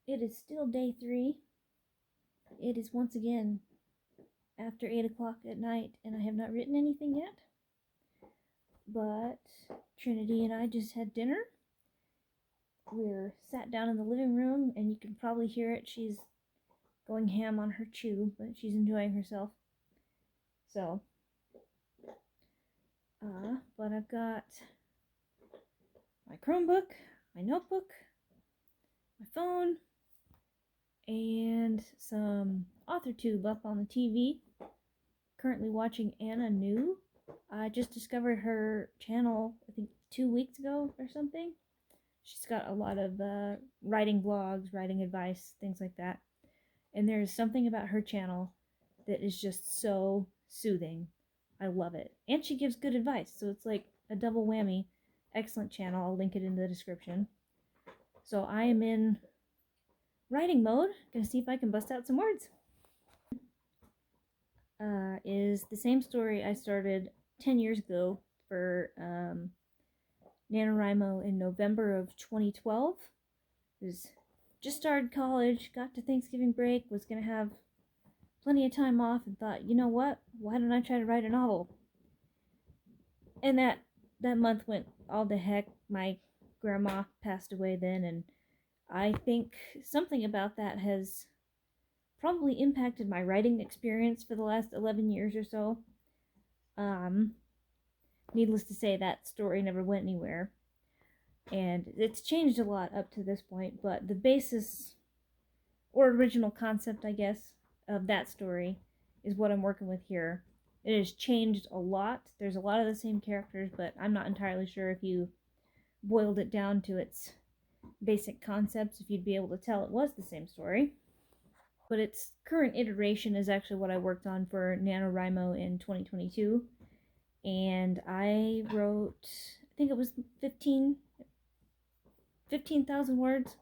It is still day 3. It is once again after 8 o'clock at night, and I have not written anything yet. But Trinity and I just had dinner. We're sat down in the living room, and you can probably hear it. She's going ham on her chew, but she's enjoying herself. So, but I've got my Chromebook, my notebook, my phone, and some authortube up on the TV. Currently watching NaNo. I just discovered her channel, I think 2 weeks ago or something. She's got a lot of writing blogs, writing advice, things like that. And there's something about her channel that is just so soothing. I love it. And she gives good advice, so it's like a double whammy. Excellent channel. I'll link it in the description. So I am in writing mode. Gonna see if I can bust out some words. Is the same story I started 10 years ago for NaNoWriMo in November of 2012. Just started college, got to Thanksgiving break, was going to have plenty of time off, and thought, you know what, why don't I try to write a novel? And that month went all to heck. My grandma passed away then, and I think something about that has probably impacted my writing experience for the last 11 years or so. Needless to say, that story never went anywhere. And it's changed a lot up to this point, but the basis, or original concept, I guess, of that story is what I'm working with here. It has changed a lot. There's a lot of the same characters, but I'm not entirely sure if you boiled it down to its basic concepts, if you'd be able to tell it was the same story. But its current iteration is actually what I worked on for NaNoWriMo in 2022. And I wrote, I think it was 15,000 words,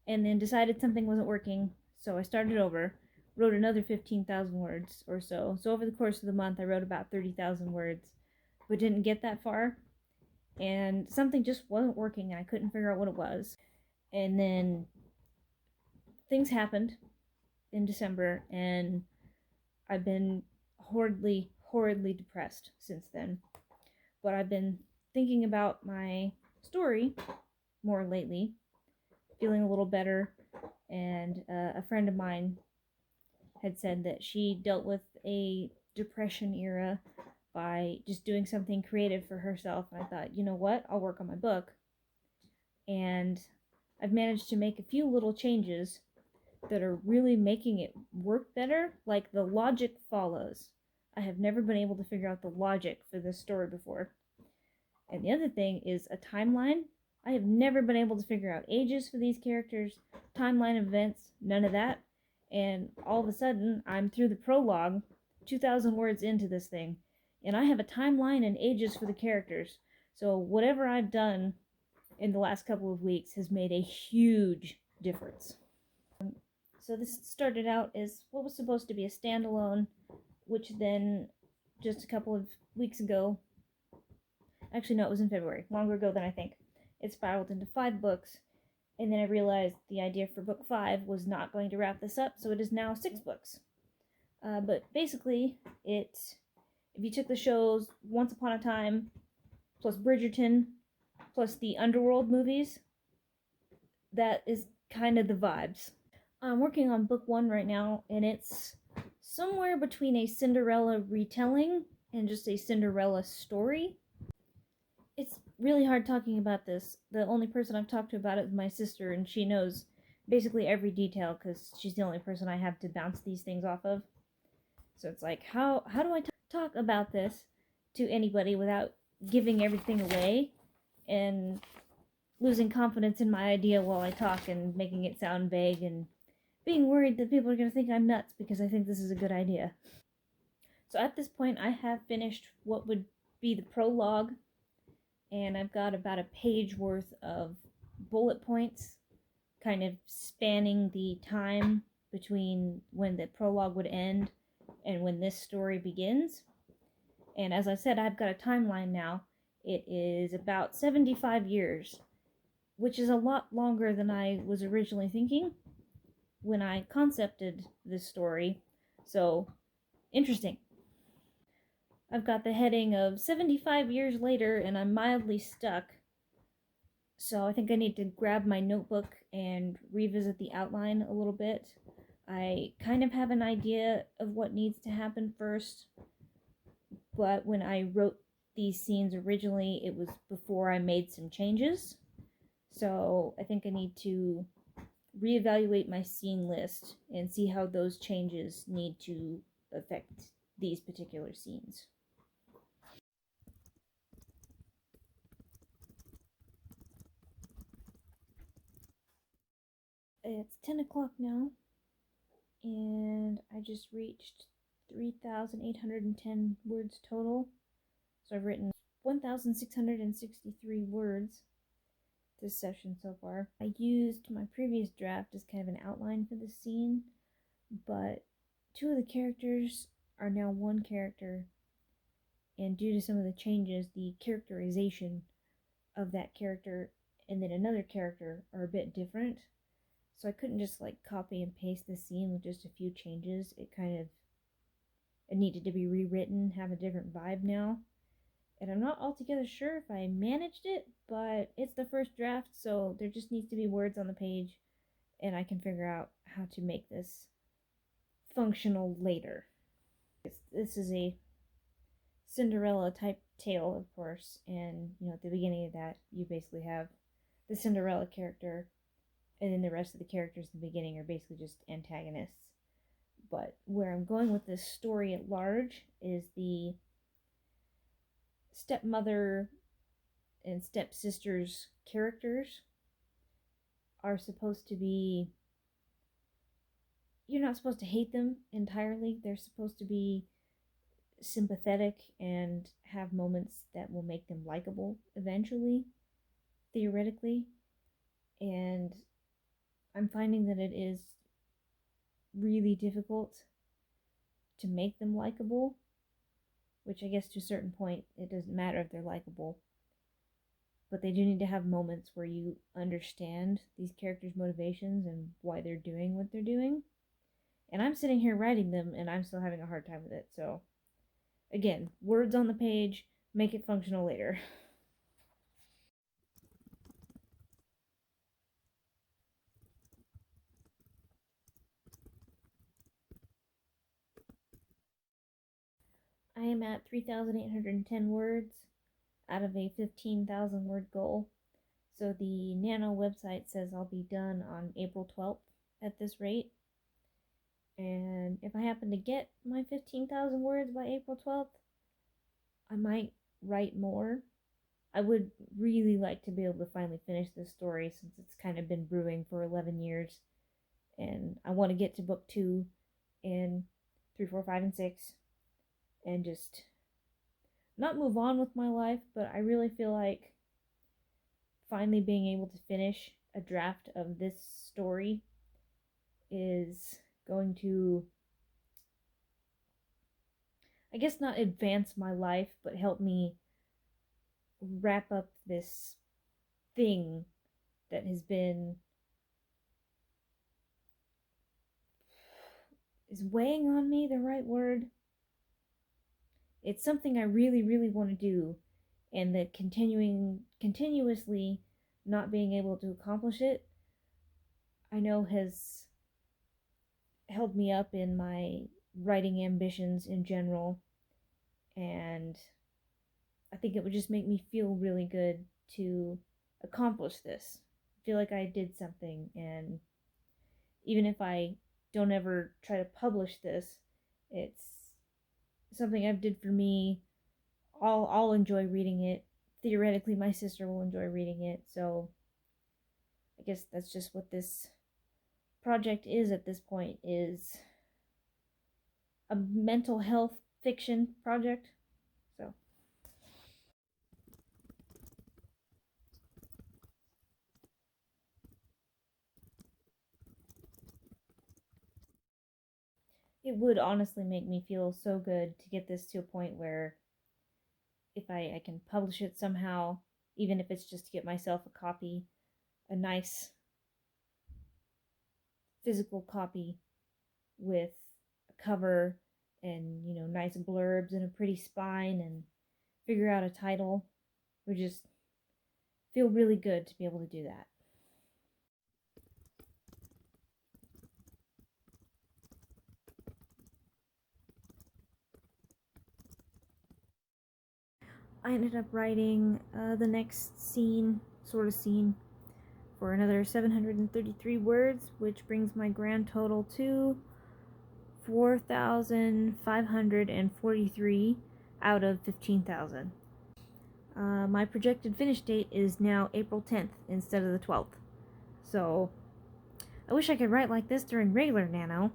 and then decided something wasn't working, so I started over, wrote another 15,000 words or so. So over the course of the month, I wrote about 30,000 words, but didn't get that far, and something just wasn't working, and I couldn't figure out what it was. And then things happened in December, and I've been horribly depressed since then. But I've been thinking about my story more lately, feeling a little better, and a friend of mine had said that she dealt with a depression era by just doing something creative for herself, and I thought, you know what, I'll work on my book. And I've managed to make a few little changes that are really making it work better. Like, the logic follows. I have never been able to figure out the logic for this story before. And the other thing is a timeline. I have never been able to figure out ages for these characters, timeline events, none of that. And all of a sudden, I'm through the prologue, 2,000 words into this thing, and I have a timeline and ages for the characters. So whatever I've done in the last couple of weeks has made a huge difference. So this started out as what was supposed to be a standalone, which then, just a couple of weeks ago, actually no, it was in February, longer ago than I think, it spiraled into 5 books, and then I realized the idea for book 5 was not going to wrap this up, so it is now 6 books. But basically, if you took the shows Once Upon a Time, plus Bridgerton, plus the Underworld movies, that is kind of the vibes. I'm working on book 1 right now, and it's somewhere between a Cinderella retelling and just a Cinderella story. It's really hard talking about this. The only person I've talked to about it is my sister, and she knows basically every detail because she's the only person I have to bounce these things off of. So it's like, how do I talk about this to anybody without giving everything away and losing confidence in my idea while I talk and making it sound vague and being worried that people are going to think I'm nuts because I think this is a good idea. So at this point, I have finished what would be the prologue, and I've got about a page worth of bullet points kind of spanning the time between when the prologue would end and when this story begins. And as I said, I've got a timeline now. It is about 75 years which is a lot longer than I was originally thinking when I concepted this story. So, interesting. I've got the heading of 75 years later and I'm mildly stuck. So I think I need to grab my notebook and revisit the outline a little bit. I kind of have an idea of what needs to happen first, but when I wrote these scenes originally, it was before I made some changes. So I think I need to reevaluate my scene list and see how those changes need to affect these particular scenes. It's 10 o'clock now, and I just reached 3,810 words total. So I've written 1,663 words this session so far. I used my previous draft as kind of an outline for the scene, but two of the characters are now one character, and due to some of the changes, the characterization of that character and then another character are a bit different. So I couldn't just like copy and paste the scene with just a few changes. It needed to be rewritten, have a different vibe now. And I'm not altogether sure if I managed it, but it's the first draft, so there just needs to be words on the page, and I can figure out how to make this functional later. This is a Cinderella type tale, of course, and at the beginning of that, you basically have the Cinderella character, and then the rest of the characters in the beginning are basically just antagonists. But where I'm going with this story at large is the stepmother and stepsister's characters are supposed to be, you're not supposed to hate them entirely. They're supposed to be sympathetic and have moments that will make them likable eventually, theoretically. And I'm finding that it is really difficult to make them likable, which I guess to a certain point it doesn't matter if they're likable, but they do need to have moments where you understand these characters' motivations and why they're doing what they're doing. And I'm sitting here writing them and I'm still having a hard time with it. So again, words on the page, make it functional later. I am at 3,810 words out of a 15,000 word goal. So the NaNo website says I'll be done on April 12th at this rate. And if I happen to get my 15,000 words by April 12th, I might write more. I would really like to be able to finally finish this story since it's kind of been brewing for 11 years. And I want to get to book 2 and 3, 4, 5, and 6 and just not move on with my life, but I really feel like finally being able to finish a draft of this story is going to, I guess, not advance my life, but help me wrap up this thing that has been, is weighing on me the right word? It's something I really, really want to do, and that continuously not being able to accomplish it, I know has held me up in my writing ambitions in general, and I think it would just make me feel really good to accomplish this. I feel like I did something, and even if I don't ever try to publish this, it's something I've did for me. I'll enjoy reading it. Theoretically, my sister will enjoy reading it, so I guess that's just what this project is at this point, is a mental health fiction project. So it would honestly make me feel so good to get this to a point where if I can publish it somehow, even if it's just to get myself a copy, a nice physical copy with a cover and, nice blurbs and a pretty spine and figure out a title. It would just feel really good to be able to do that. I ended up writing the next scene, for another 733 words, which brings my grand total to 4,543 out of 15,000. My projected finish date is now April 10th instead of the 12th. So, I wish I could write like this during regular Nano.